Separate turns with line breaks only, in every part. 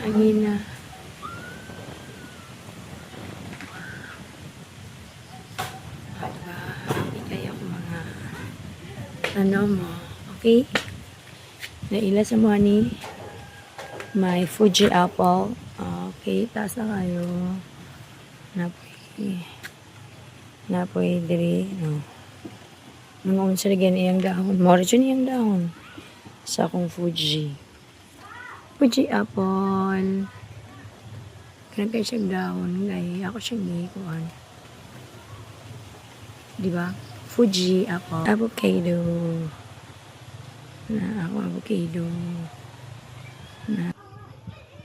Angina. Hindi kaya ko mga ano mo. Okay? Naila sa mga ni may Fuji apple. Okay, taas na kayo. Napoy diri. No. Mga unsa lagi iyang dahon. Moro dyan iyang dahon. Sa akong Fuji. Fuji apple. Kaya kayo siyang dahon. Gaya ako siyang gikuan. Diba? Fuji apple. Avocado. Na ako avocado. Na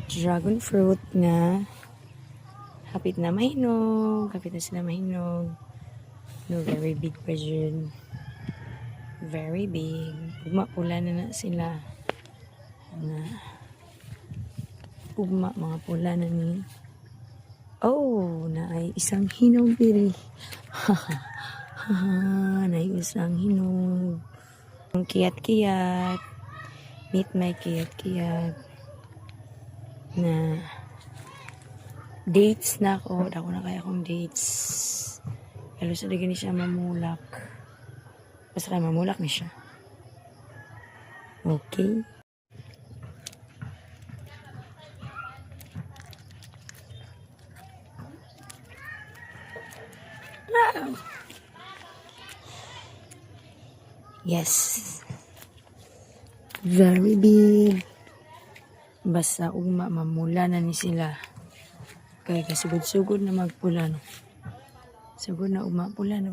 dragon fruit nga hapit na mahinog. Hapit na sila mahinog. No, very big pa dyan. Very big. Pugma-pula na sila. Pugma, mga pula na ni. Oh, na ay isang hinog diri. Na ay isang hinog. Ang kiyat-kiyat. Meet my kiyat-kiyat. Na dates na ako. Dako na kaya akong dates. Kalo sa lagi ni siya mamulak. Basta kaya mamulak ni siya. Okay. Yes. Very big. Basta ugma mamula na ni sila. Kaya kasugod-sugod na magpula no. Sugod na ugma pula na.